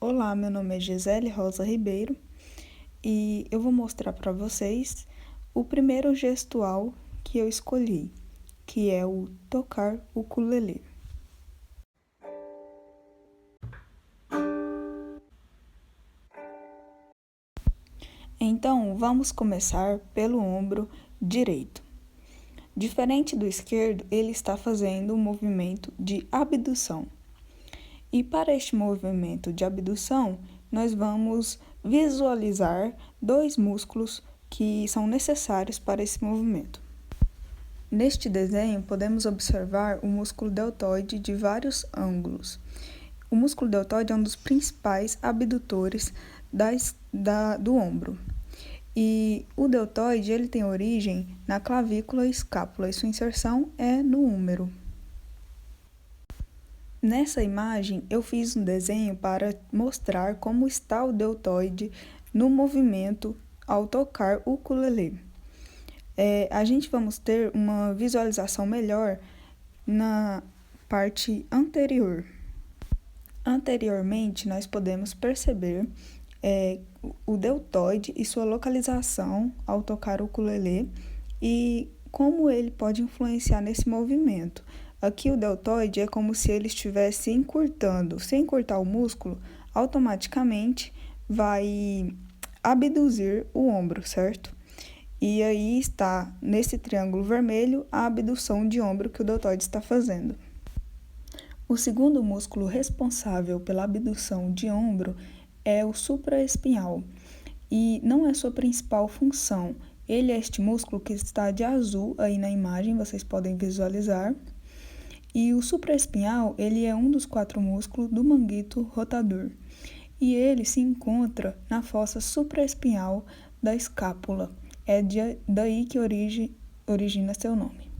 Olá, meu nome é Gisele Rosa Ribeiro e eu vou mostrar para vocês o primeiro gestual que eu escolhi, que é o tocar ukulele. Então, vamos começar pelo ombro direito. Diferente do esquerdo, ele está fazendo um movimento de abdução. E para este movimento de abdução, nós vamos visualizar dois músculos que são necessários para esse movimento. Neste desenho, podemos observar o músculo deltoide de vários ângulos. O músculo deltoide é um dos principais abdutores do ombro. E o deltoide ele tem origem na clavícula e escápula, e sua inserção é no húmero. Nessa imagem, eu fiz um desenho para mostrar como está o deltoide no movimento ao tocar o ukulele. A gente vamos ter uma visualização melhor na parte anterior. Anteriormente, nós podemos perceber o deltoide e sua localização ao tocar o ukulele e como ele pode influenciar nesse movimento. Aqui o deltoide é como se ele estivesse encurtando. Se encurtar o músculo, automaticamente vai abduzir o ombro, certo? E aí está, nesse triângulo vermelho, a abdução de ombro que o deltoide está fazendo. O segundo músculo responsável pela abdução de ombro é o supraespinhal. E não é sua principal função. Ele é este músculo que está de azul aí na imagem, vocês podem visualizar. E o supraespinhal, ele é um dos 4 músculos do manguito rotador. E ele se encontra na fossa supraespinhal da escápula. É daí que origina seu nome.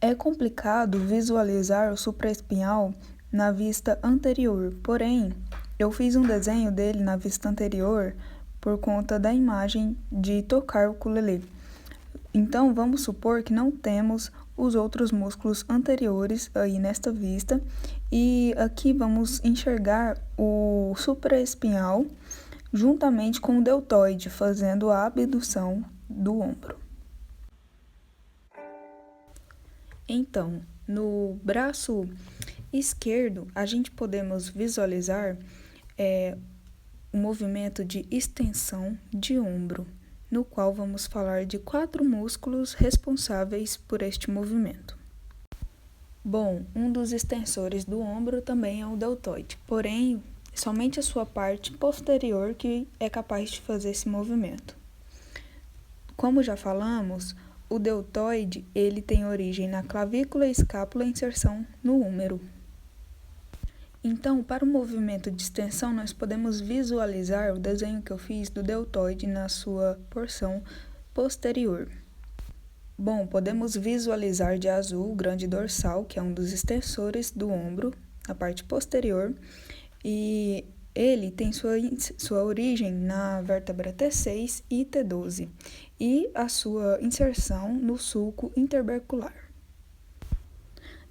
É complicado visualizar o supraespinhal na vista anterior, porém, eu fiz um desenho dele na vista anterior por conta da imagem de tocar o ukulele. Então, vamos supor que não temos os outros músculos anteriores aí nesta vista e aqui vamos enxergar o supraespinhal juntamente com o deltoide, fazendo a abdução do ombro. Então, no braço esquerdo, a gente podemos visualizar o movimento de extensão de ombro, no qual vamos falar de 4 músculos responsáveis por este movimento. Bom, um dos extensores do ombro também é o deltoide, porém, somente a sua parte posterior que é capaz de fazer esse movimento. Como já falamos, o deltoide ele tem origem na clavícula e escápula e inserção no húmero. Então, para o movimento de extensão, nós podemos visualizar o desenho que eu fiz do deltoide na sua porção posterior. Bom, podemos visualizar de azul o grande dorsal, que é um dos extensores do ombro, na parte posterior, e ele tem sua origem na vértebra T6 e T12, e a sua inserção no sulco interbercular.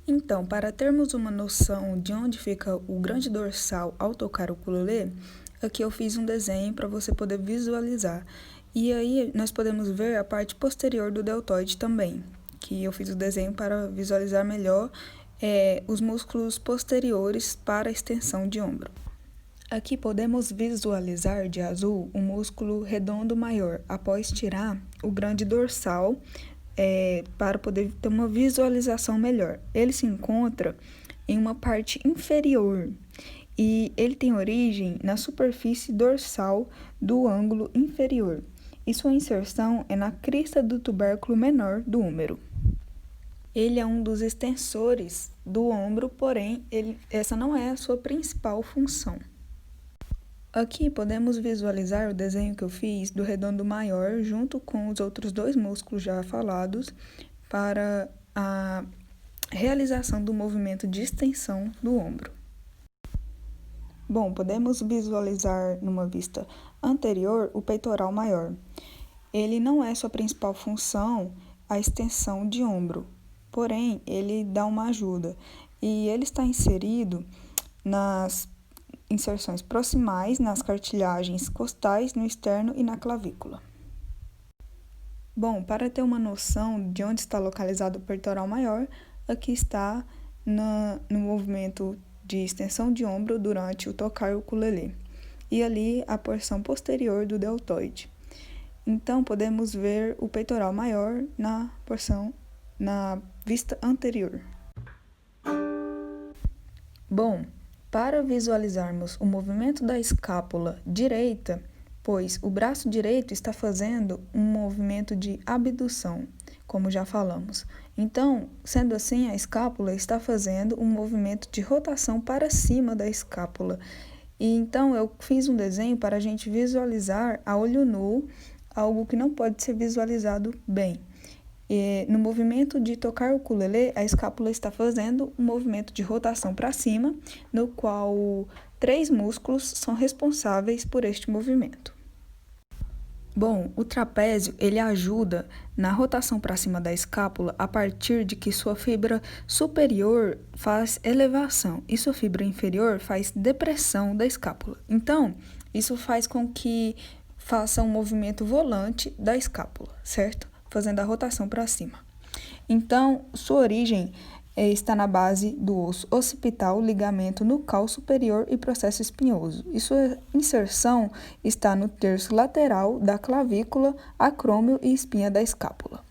Então, para termos uma noção de onde fica o grande dorsal ao tocar o ukulele, aqui eu fiz um desenho para você poder visualizar. E aí nós podemos ver a parte posterior do deltoide também, que eu fiz o desenho para visualizar melhor os músculos posteriores para a extensão de ombro. Aqui podemos visualizar de azul o músculo redondo maior, após tirar o grande dorsal, para poder ter uma visualização melhor. Ele se encontra em uma parte inferior e ele tem origem na superfície dorsal do ângulo inferior e sua inserção é na crista do tubérculo menor do húmero. Ele é um dos extensores do ombro, porém, essa não é a sua principal função. Aqui podemos visualizar o desenho que eu fiz do redondo maior junto com os outros 2 músculos já falados para a realização do movimento de extensão do ombro. Bom, podemos visualizar numa vista anterior o peitoral maior. Ele não é sua principal função a extensão de ombro, porém ele dá uma ajuda e ele está inserido inserções proximais nas cartilagens costais, no externo e na clavícula. Bom, para ter uma noção de onde está localizado o peitoral maior, aqui está no movimento de extensão de ombro durante o tocar o ukulele. E ali a porção posterior do deltoide. Então, podemos ver o peitoral maior na vista anterior. Bom, para visualizarmos o movimento da escápula direita, pois o braço direito está fazendo um movimento de abdução, como já falamos. Então, sendo assim, a escápula está fazendo um movimento de rotação para cima da escápula. E então eu fiz um desenho para a gente visualizar a olho nu algo que não pode ser visualizado bem. No movimento de tocar o ukulele, a escápula está fazendo um movimento de rotação para cima, no qual 3 músculos são responsáveis por este movimento. Bom, o trapézio ele ajuda na rotação para cima da escápula a partir de que sua fibra superior faz elevação e sua fibra inferior faz depressão da escápula. Então, isso faz com que faça um movimento volante da escápula, certo? Fazendo a rotação para cima. Então, sua origem está na base do osso occipital, ligamento nucal superior e processo espinhoso. E sua inserção está no terço lateral da clavícula, acrômio e espinha da escápula.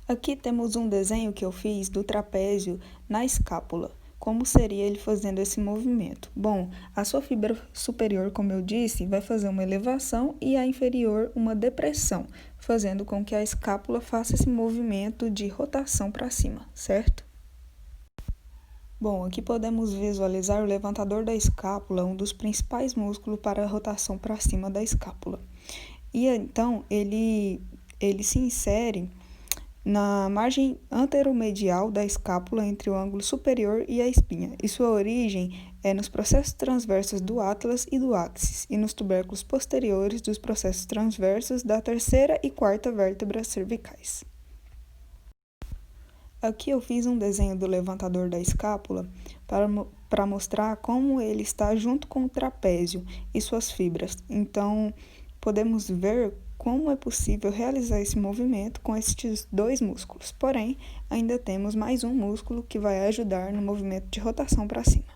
Aqui temos um desenho que eu fiz do trapézio na escápula. Como seria ele fazendo esse movimento? Bom, a sua fibra superior, como eu disse, vai fazer uma elevação e a inferior uma depressão, fazendo com que a escápula faça esse movimento de rotação para cima, certo? Bom, aqui podemos visualizar o levantador da escápula, um dos principais músculos para a rotação para cima da escápula. E então, ele se insere na margem anteromedial da escápula entre o ângulo superior e a espinha, e sua origem é nos processos transversos do atlas e do áxis, e nos tubérculos posteriores dos processos transversos da terceira e quarta vértebras cervicais. Aqui eu fiz um desenho do levantador da escápula para mostrar como ele está junto com o trapézio e suas fibras. Então, podemos ver como é possível realizar esse movimento com estes 2 músculos. Porém, ainda temos mais um músculo que vai ajudar no movimento de rotação para cima.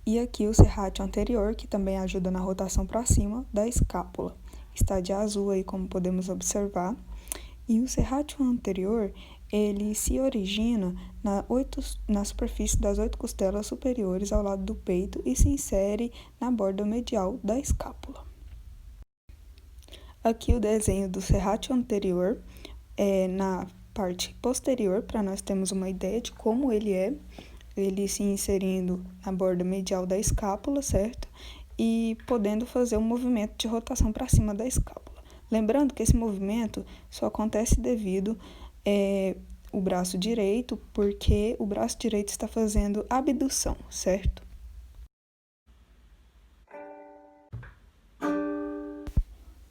E aqui o serrátil anterior, que também ajuda na rotação para cima da escápula. Está de azul aí, como podemos observar. E o serrátil anterior, ele se origina na superfície das 8 costelas superiores ao lado do peito e se insere na borda medial da escápula. Aqui o desenho do serrátil anterior na parte posterior, para nós termos uma ideia de como ele se inserindo na borda medial da escápula, certo? E podendo fazer um movimento de rotação para cima da escápula. Lembrando que esse movimento só acontece devido o braço direito, porque o braço direito está fazendo abdução, certo?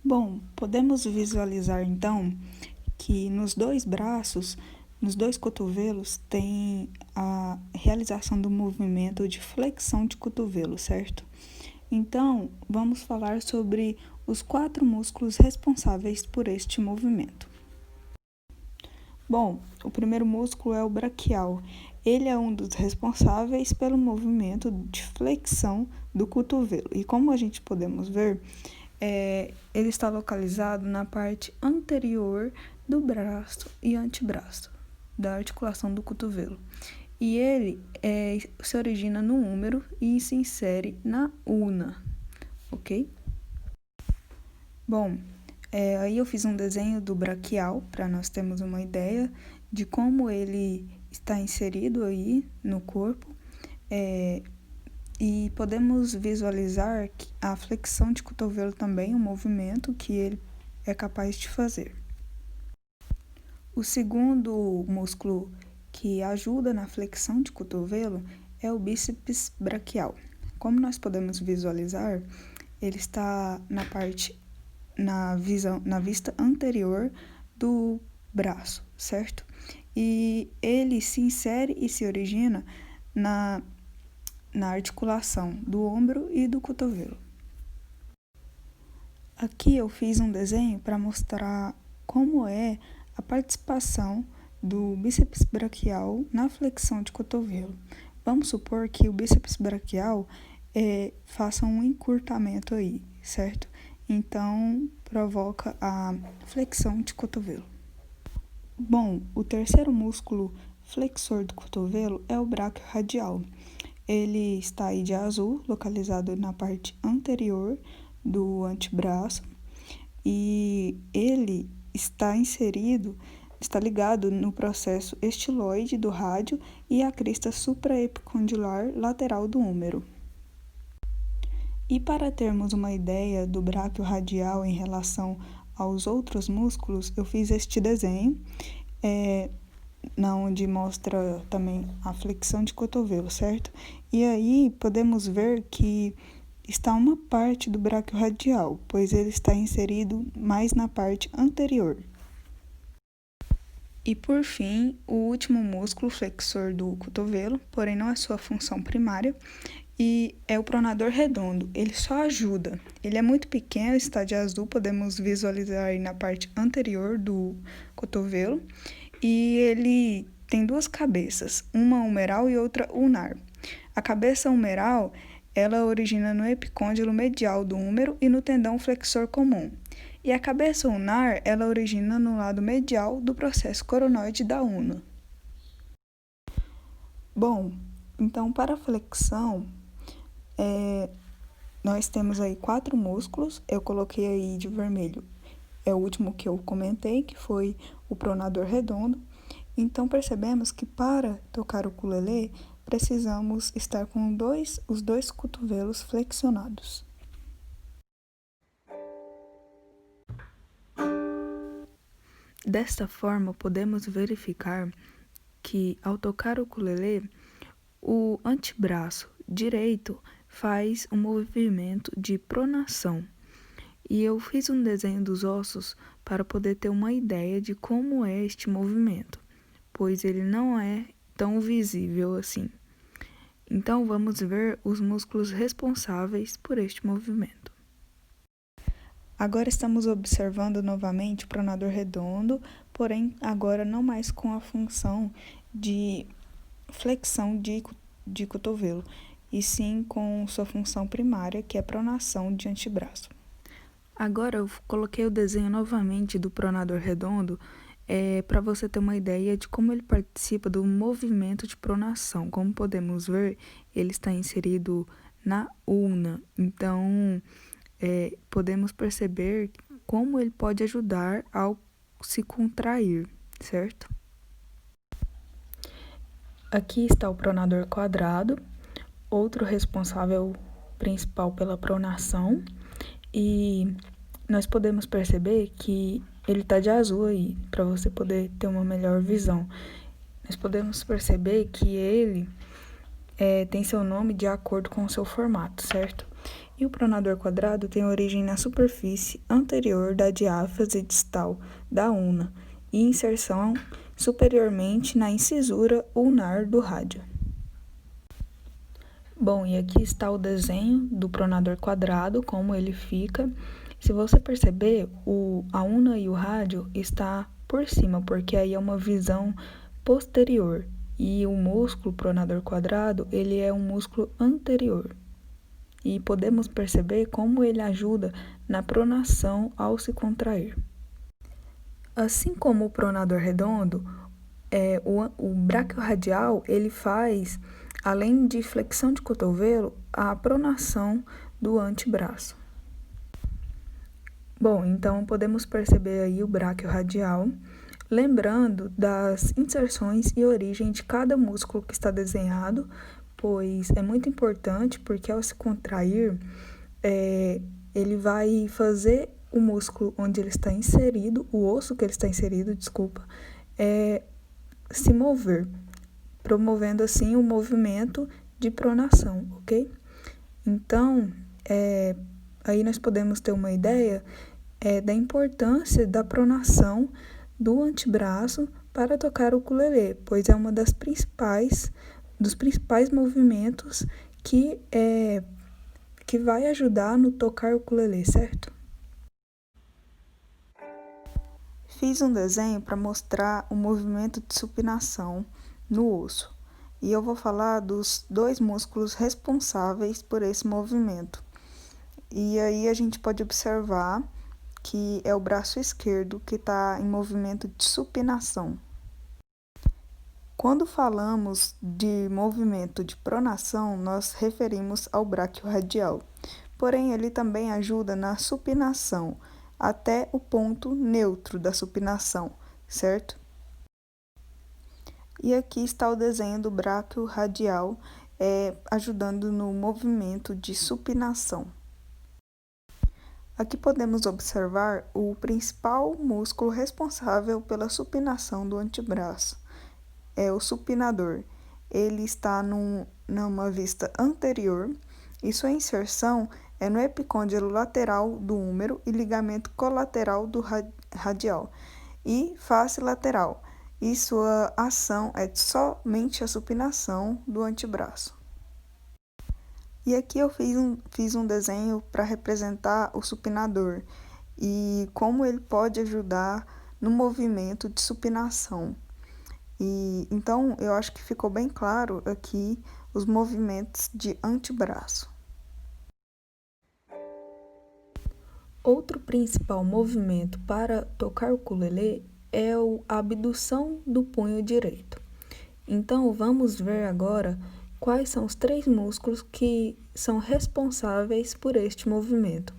Bom, podemos visualizar então que nos 2 braços, nos 2 cotovelos, tem a realização do movimento de flexão de cotovelo, certo? Então, vamos falar sobre os 4 músculos responsáveis por este movimento. Bom, o primeiro músculo é o braquial. Ele é um dos responsáveis pelo movimento de flexão do cotovelo. E como a gente podemos ver, ele está localizado na parte anterior do braço e antebraço, da articulação do cotovelo. E ele se origina no húmero e se insere na una, ok? Bom, aí eu fiz um desenho do braquial, para nós termos uma ideia de como ele está inserido aí no corpo. E podemos visualizar a flexão de cotovelo também, um movimento que ele é capaz de fazer. O segundo músculo que ajuda na flexão de cotovelo é o bíceps braquial. Como nós podemos visualizar, ele está na vista anterior do braço, certo? E ele se insere e se origina na articulação do ombro e do cotovelo. Aqui eu fiz um desenho para mostrar como é a participação do bíceps braquial na flexão de cotovelo. Vamos supor que o bíceps braquial faça um encurtamento aí, certo? Então, provoca a flexão de cotovelo. Bom, o terceiro músculo flexor do cotovelo é o bráquio radial. Ele está aí de azul, localizado na parte anterior do antebraço, e ele está ligado no processo estiloide do rádio e a crista supraepicondylar lateral do húmero. E para termos uma ideia do bráquio radial em relação aos outros músculos, eu fiz este desenho, onde mostra também a flexão de cotovelo, certo? E aí podemos ver que está uma parte do bráquio radial, pois ele está inserido mais na parte anterior. E por fim, o último músculo flexor do cotovelo, porém não é sua função primária, e é o pronador redondo. Ele só ajuda. Ele é muito pequeno, está de azul, podemos visualizar aí na parte anterior do cotovelo, e ele tem duas cabeças, uma humeral e outra ulnar. A cabeça humeral ela origina no epicôndilo medial do húmero e no tendão flexor comum. E a cabeça ulnar, ela origina no lado medial do processo coronoide da una. Bom, então para a flexão, nós temos aí 4 músculos, eu coloquei aí de vermelho. É o último que eu comentei, que foi o pronador redondo. Então percebemos que para tocar o ukulele, precisamos estar com os dois cotovelos flexionados. Desta forma, podemos verificar que, ao tocar o ukulele, o antebraço direito faz um movimento de pronação. E eu fiz um desenho dos ossos para poder ter uma ideia de como é este movimento, pois ele não é tão visível assim. Então, vamos ver os músculos responsáveis por este movimento. Agora estamos observando novamente o pronador redondo, porém agora não mais com a função de flexão de cotovelo, e sim com sua função primária, que é a pronação de antebraço. Agora eu coloquei o desenho novamente do pronador redondo, para você ter uma ideia de como ele participa do movimento de pronação. Como podemos ver, ele está inserido na ulna, então podemos perceber como ele pode ajudar ao se contrair, certo? Aqui está o pronador quadrado, outro responsável principal pela pronação, e nós podemos perceber que ele está de azul aí, para você poder ter uma melhor visão. Nós podemos perceber que ele tem seu nome de acordo com o seu formato, certo? E o pronador quadrado tem origem na superfície anterior da diáfase distal da una e inserção superiormente na incisura ulnar do rádio. Bom, e aqui está o desenho do pronador quadrado, como ele fica. Se você perceber, a una e o rádio está por cima, porque aí é uma visão posterior. E o músculo pronador quadrado, ele é um músculo anterior. E podemos perceber como ele ajuda na pronação ao se contrair. Assim como o pronador redondo, o bráquio radial, ele faz, além de flexão de cotovelo, a pronação do antebraço. Bom, então podemos perceber aí o bráquio radial, lembrando das inserções e origem de cada músculo que está desenhado, pois é muito importante, porque ao se contrair, ele vai fazer o músculo onde ele está inserido, o osso que ele está inserido, se mover, promovendo assim o movimento de pronação, ok? Então, aí nós podemos ter uma ideia da importância da pronação do antebraço para tocar o ukulele, pois é uma dos principais movimentos que vai ajudar no tocar o ukulele, certo? Fiz um desenho para mostrar o movimento de supinação no osso. E eu vou falar dos dois músculos responsáveis por esse movimento. E aí a gente pode observar que é o braço esquerdo que está em movimento de supinação. Quando falamos de movimento de pronação, nós referimos ao bráquio radial. Porém, ele também ajuda na supinação, até o ponto neutro da supinação, certo? E aqui está o desenho do bráquio radial, ajudando no movimento de supinação. Aqui podemos observar o principal músculo responsável pela supinação do antebraço. É o supinador. Ele está numa vista anterior e sua inserção é no epicôndilo lateral do húmero e ligamento colateral do radial e face lateral. E sua ação é somente a supinação do antebraço. E aqui eu fiz um desenho para representar o supinador e como ele pode ajudar no movimento de supinação. E então eu acho que ficou bem claro aqui os movimentos de antebraço. Outro principal movimento para tocar o ukulele é a abdução do punho direito. Então vamos ver agora quais são os 3 músculos que são responsáveis por este movimento.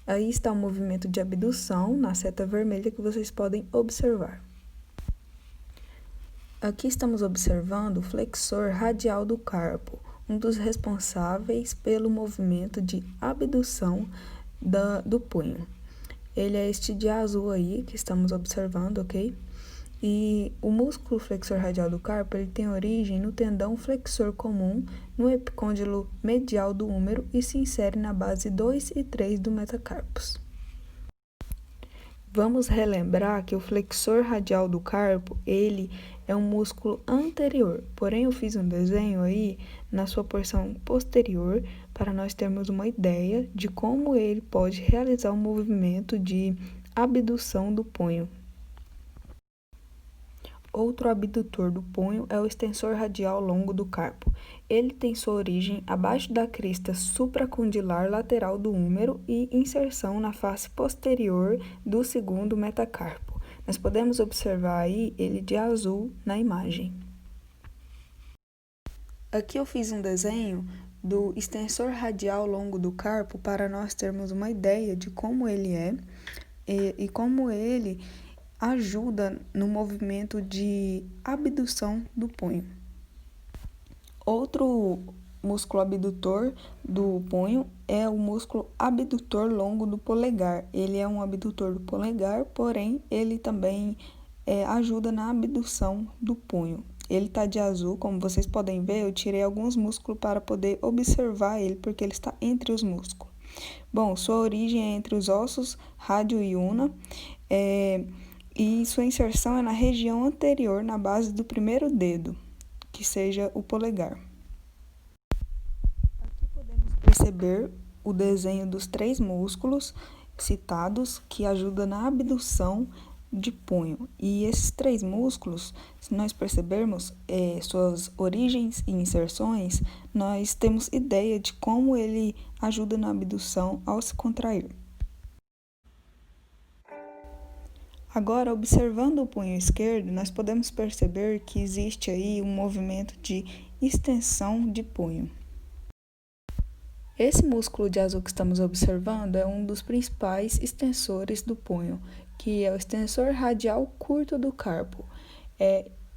Aí está o movimento de abdução na seta vermelha que vocês podem observar. Aqui estamos observando o flexor radial do carpo, um dos responsáveis pelo movimento de abdução do punho. Ele é este de azul aí que estamos observando, ok? E o músculo flexor radial do carpo ele tem origem no tendão flexor comum, no epicôndilo medial do húmero e se insere na base 2 e 3 do metacarpus. Vamos relembrar que o flexor radial do carpo, ele é um músculo anterior, porém eu fiz um desenho aí na sua porção posterior para nós termos uma ideia de como ele pode realizar o movimento de abdução do punho. Outro abdutor do punho é o extensor radial longo do carpo. Ele tem sua origem abaixo da crista supracondilar lateral do húmero e inserção na face posterior do segundo metacarpo. Nós podemos observar aí ele de azul na imagem. Aqui eu fiz um desenho do extensor radial longo do carpo para nós termos uma ideia de como ele é e como ele ajuda no movimento de abdução do punho. Outro músculo abdutor do punho é o músculo abdutor longo do polegar. Ele é um abdutor do polegar, porém ele também ajuda na abdução do punho. Ele está de azul, como vocês podem ver, eu tirei alguns músculos para poder observar ele, porque ele está entre os músculos. Bom, sua origem é entre os ossos rádio e una, e sua inserção é na região anterior, na base do primeiro dedo, que seja o polegar. Aqui podemos perceber o desenho dos 3 músculos citados que ajudam na abdução de punho. E esses 3 músculos, se nós percebermos suas origens e inserções, nós temos ideia de como ele ajuda na abdução ao se contrair. Agora, observando o punho esquerdo, nós podemos perceber que existe aí um movimento de extensão de punho. Esse músculo de azul que estamos observando é um dos principais extensores do punho, que é o extensor radial curto do carpo.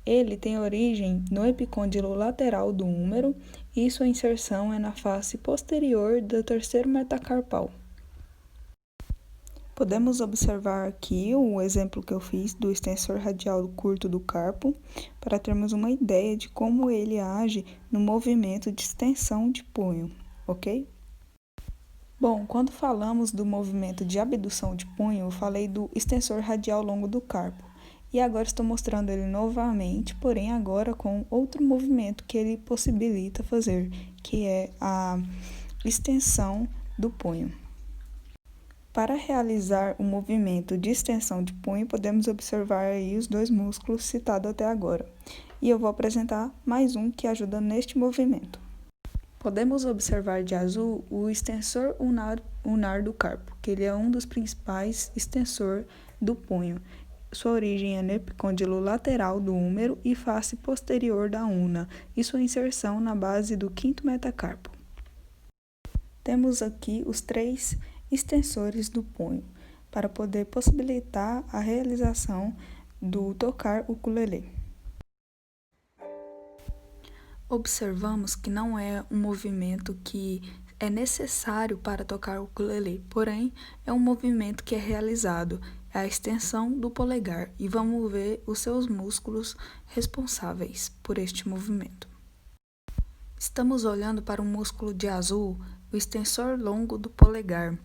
Ele tem origem no epicôndilo lateral do húmero e sua inserção é na face posterior do terceiro metacarpal. Podemos observar aqui o exemplo que eu fiz do extensor radial curto do carpo, para termos uma ideia de como ele age no movimento de extensão de punho, ok? Bom, quando falamos do movimento de abdução de punho, eu falei do extensor radial longo do carpo. E agora estou mostrando ele novamente, porém agora com outro movimento que ele possibilita fazer, que é a extensão do punho. Para realizar o movimento de extensão de punho, podemos observar aí os dois músculos citados até agora. E eu vou apresentar mais um que ajuda neste movimento. Podemos observar de azul o extensor ulnar do carpo, que ele é um dos principais extensores do punho. Sua origem é no epicôndilo lateral do húmero e face posterior da una, e sua inserção na base do quinto metacarpo. Temos aqui os três extensores do punho, para poder possibilitar a realização do tocar ukulele. Observamos que não é um movimento que é necessário para tocar o ukulele, porém é um movimento que é realizado, é a extensão do polegar, e vamos ver os seus músculos responsáveis por este movimento. Estamos olhando para o músculo de azul, o extensor longo do polegar.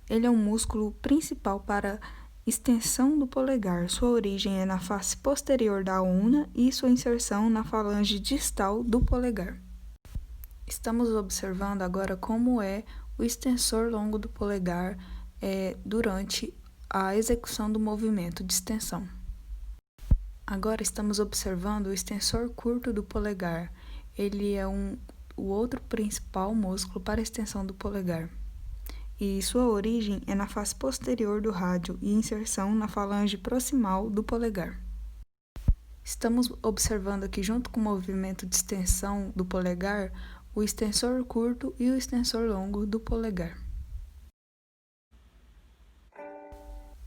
Ele é um músculo principal para extensão do polegar. Sua origem é na face posterior da una e sua inserção na falange distal do polegar. Estamos observando agora como é o extensor longo do polegar durante a execução do movimento de extensão. Agora estamos observando o extensor curto do polegar. Ele é o outro principal músculo para a extensão do polegar. E sua origem é na face posterior do rádio e inserção na falange proximal do polegar. Estamos observando aqui, junto com o movimento de extensão do polegar, o extensor curto e o extensor longo do polegar.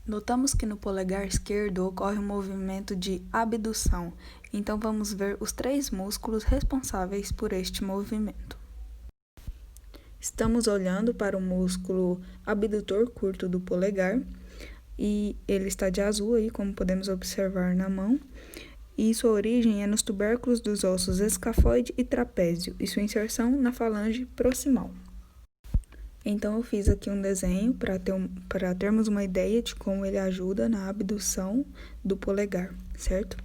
Notamos que no polegar esquerdo ocorre um movimento de abdução, então vamos ver os três músculos responsáveis por este movimento. Estamos olhando para o músculo abdutor curto do polegar e ele está de azul aí, como podemos observar na mão, e sua origem é nos tubérculos dos ossos escafoide e trapézio e sua inserção na falange proximal. Então eu fiz aqui um desenho para termos uma ideia de como ele ajuda na abdução do polegar, certo?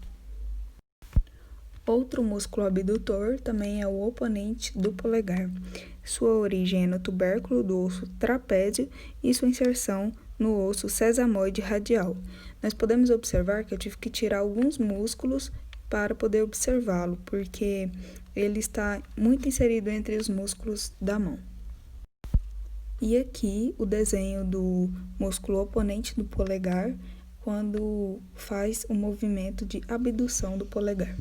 Outro músculo abdutor também é o oponente do polegar. Sua origem é no tubérculo do osso trapézio e sua inserção no osso sesamoide radial. Nós podemos observar que eu tive que tirar alguns músculos para poder observá-lo, porque ele está muito inserido entre os músculos da mão. E aqui o desenho do músculo oponente do polegar quando faz o movimento de abdução do polegar.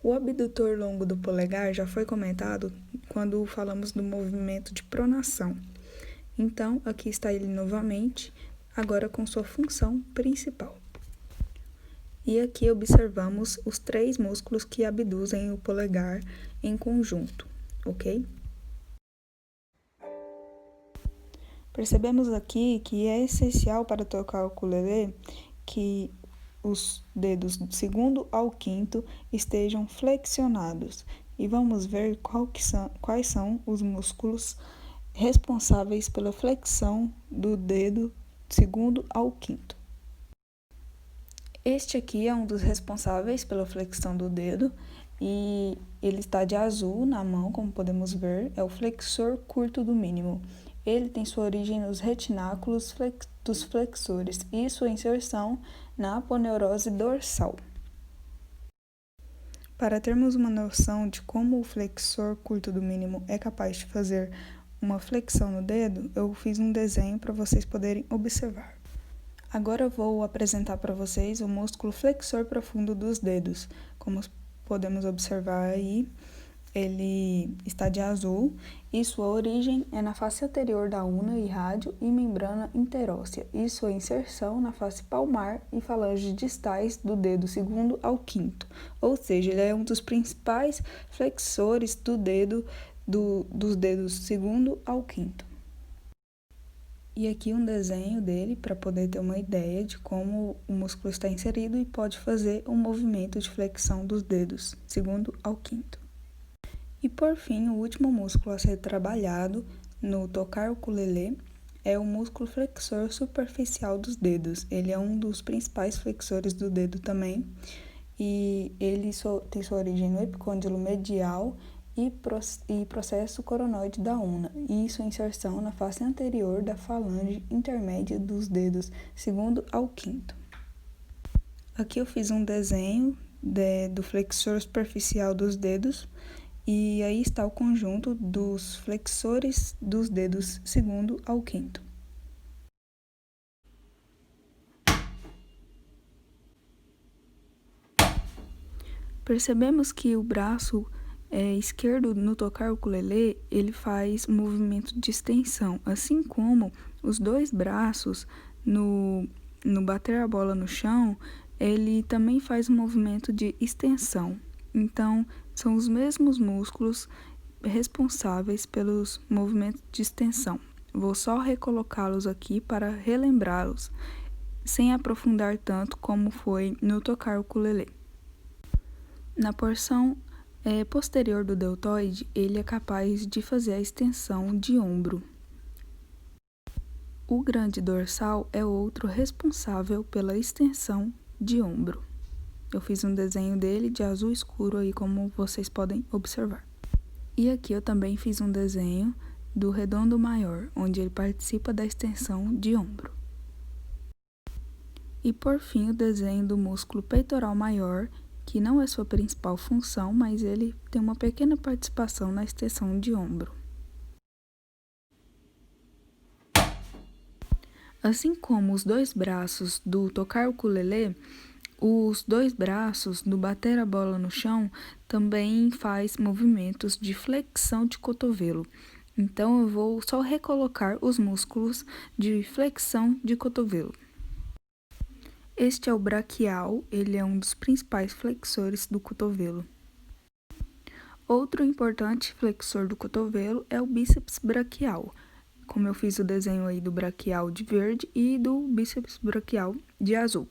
O abdutor longo do polegar já foi comentado quando falamos do movimento de pronação. Então, aqui está ele novamente, agora com sua função principal. E aqui observamos os três músculos que abduzem o polegar em conjunto, ok? Percebemos aqui que é essencial para tocar o ukulele que os dedos do segundo ao quinto estejam flexionados. E vamos ver quais são os músculos responsáveis pela flexão do dedo segundo ao quinto. Este aqui é um dos responsáveis pela flexão do dedo e ele está de azul na mão, como podemos ver, é o flexor curto do mínimo. Ele tem sua origem nos retináculos dos flexores e sua inserção na aponeurose dorsal. Para termos uma noção de como o flexor curto do mínimo é capaz de fazer uma flexão no dedo, eu fiz um desenho para vocês poderem observar. Agora eu vou apresentar para vocês o músculo flexor profundo dos dedos. Como podemos observar aí, ele está de azul e sua origem é na face anterior da una e rádio e membrana interóssea e sua inserção na face palmar e falanges distais do dedo segundo ao quinto, ou seja, ele é um dos principais flexores do dedo dos dedos segundo ao quinto. E aqui um desenho dele para poder ter uma ideia de como o músculo está inserido e pode fazer um movimento de flexão dos dedos segundo ao quinto. E por fim, o último músculo a ser trabalhado no tocar ukulele é o músculo flexor superficial dos dedos. Ele é um dos principais flexores do dedo também, e ele tem sua origem no epicôndilo medial e processo coronoide da ulna, e sua inserção na face anterior da falange intermédia dos dedos, segundo ao quinto. Aqui eu fiz um desenho do flexor superficial dos dedos, e aí está o conjunto dos flexores dos dedos segundo ao quinto. Percebemos que o braço esquerdo, no tocar o ukulele, ele faz um movimento de extensão, assim como os dois braços, no bater a bola no chão, ele também faz um movimento de extensão. Então, são os mesmos músculos responsáveis pelos movimentos de extensão. Vou só recolocá-los aqui para relembrá-los, sem aprofundar tanto como foi no tocar o ukulele. Na porção posterior do deltoide, ele é capaz de fazer a extensão de ombro. O grande dorsal é outro responsável pela extensão de ombro. Eu fiz um desenho dele de azul escuro aí, como vocês podem observar. E aqui eu também fiz um desenho do redondo maior, onde ele participa da extensão de ombro. E por fim, o desenho do músculo peitoral maior, que não é sua principal função, mas ele tem uma pequena participação na extensão de ombro. Assim como os dois braços do tocar ukulele, os dois braços do bater a bola no chão também faz movimentos de flexão de cotovelo. Então, eu vou só recolocar os músculos de flexão de cotovelo. Este é o braquial, ele é um dos principais flexores do cotovelo. Outro importante flexor do cotovelo é o bíceps braquial, como eu fiz o desenho aí do braquial de verde e do bíceps braquial de azul.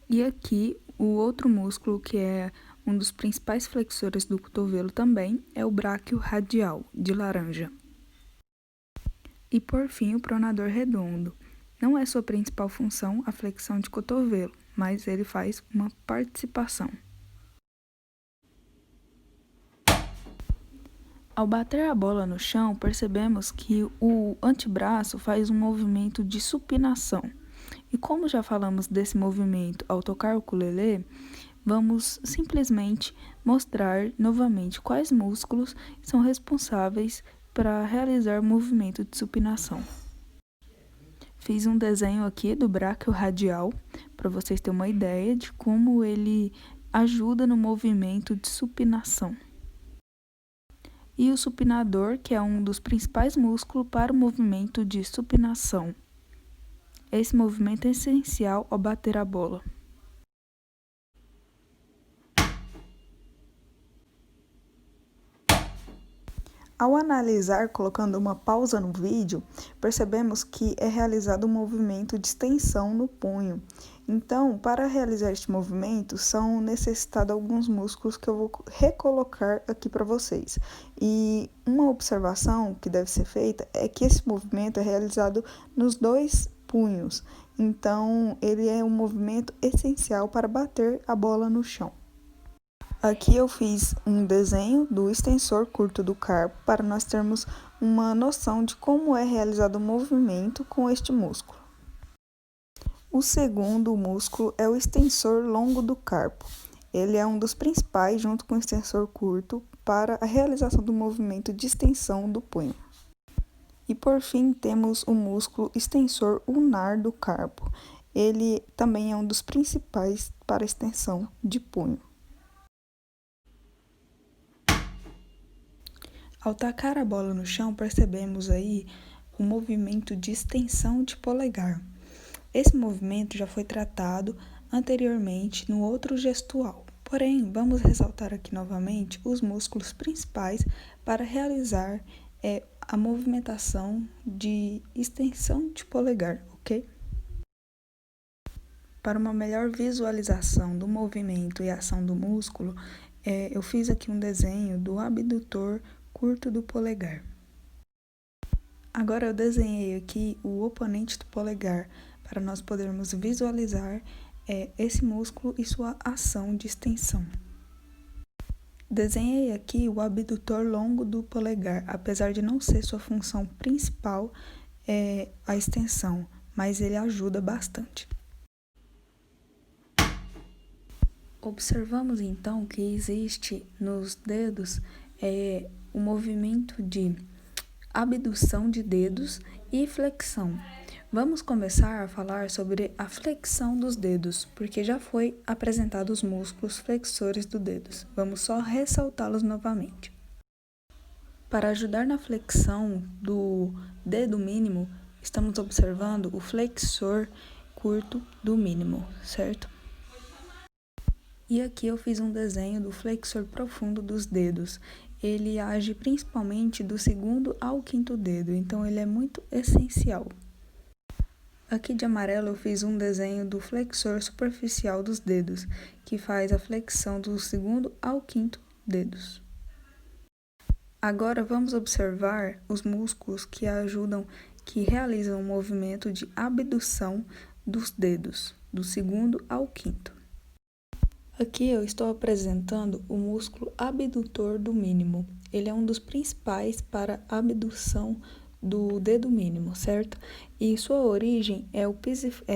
E aqui, o outro músculo que é um dos principais flexores do cotovelo também é o bráquio radial, de laranja. E por fim, o pronador redondo. Não é sua principal função a flexão de cotovelo, mas ele faz uma participação. Ao bater a bola no chão, percebemos que o antebraço faz um movimento de supinação. E como já falamos desse movimento ao tocar o ukulele, vamos simplesmente mostrar novamente quais músculos são responsáveis para realizar o movimento de supinação. Fiz um desenho aqui do bráquio radial, para vocês terem uma ideia de como ele ajuda no movimento de supinação. E o supinador, que é um dos principais músculos para o movimento de supinação. Esse movimento é essencial ao bater a bola. Ao analisar, colocando uma pausa no vídeo, percebemos que é realizado um movimento de extensão no punho. Então, para realizar este movimento, são necessitados alguns músculos que eu vou recolocar aqui para vocês. E uma observação que deve ser feita é que esse movimento é realizado nos dois punhos. Então, ele é um movimento essencial para bater a bola no chão. Aqui eu fiz um desenho do extensor curto do carpo para nós termos uma noção de como é realizado o movimento com este músculo. O segundo músculo é o extensor longo do carpo. Ele é um dos principais, junto com o extensor curto, para a realização do movimento de extensão do punho. E por fim temos o músculo extensor ulnar do carpo. Ele também é um dos principais para a extensão de punho. Ao tacar a bola no chão, percebemos aí o movimento de extensão de polegar. Esse movimento já foi tratado anteriormente no outro gestual. Porém, vamos ressaltar aqui novamente os músculos principais para realizar a movimentação de extensão de polegar, ok? Para uma melhor visualização do movimento e ação do músculo, eu fiz aqui um desenho do abdutor curto do polegar. Agora eu desenhei aqui o oponente do polegar para nós podermos visualizar esse músculo e sua ação de extensão. Desenhei aqui o abdutor longo do polegar, apesar de não ser sua função principal a extensão, mas ele ajuda bastante. Observamos então que existe nos dedos o movimento de abdução de dedos e flexão. Vamos começar a falar sobre a flexão dos dedos, porque já foi apresentado os músculos flexores dos dedos. Vamos só ressaltá-los novamente. Para ajudar na flexão do dedo mínimo, estamos observando o flexor curto do mínimo, certo? E aqui eu fiz um desenho do flexor profundo dos dedos. Ele age principalmente do segundo ao quinto dedo, então ele é muito essencial. Aqui de amarelo eu fiz um desenho do flexor superficial dos dedos, que faz a flexão do segundo ao quinto dedos. Agora vamos observar os músculos que realizam o movimento de abdução dos dedos, do segundo ao quinto. Aqui eu estou apresentando o músculo abdutor do mínimo. Ele é um dos principais para a abdução do dedo mínimo, certo? E sua origem é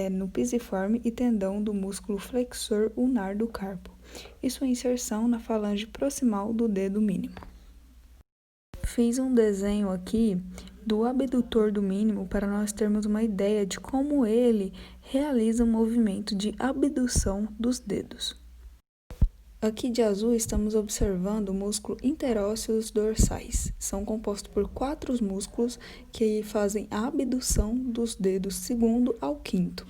no pisiforme e tendão do músculo flexor ulnar do carpo, e sua inserção na falange proximal do dedo mínimo. Fiz um desenho aqui do abdutor do mínimo para nós termos uma ideia de como ele realiza o movimento de abdução dos dedos. Aqui de azul estamos observando o músculo interósseos dorsais. São compostos por 4 músculos que fazem a abdução dos dedos segundo ao quinto.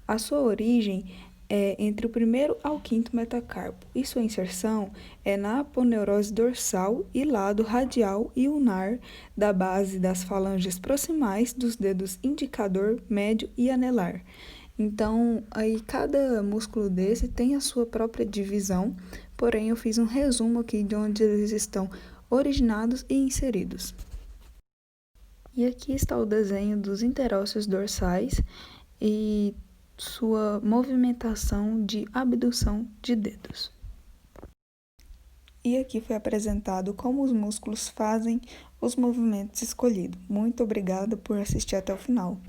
A sua origem é entre o primeiro ao quinto metacarpo e sua inserção é na aponeurose dorsal e lado radial e ulnar da base das falanges proximais dos dedos indicador, médio e anelar. Então, aí cada músculo desse tem a sua própria divisão, porém eu fiz um resumo aqui de onde eles estão originados e inseridos. E aqui está o desenho dos interósseos dorsais e sua movimentação de abdução de dedos. E aqui foi apresentado como os músculos fazem os movimentos escolhidos. Muito obrigada por assistir até o final.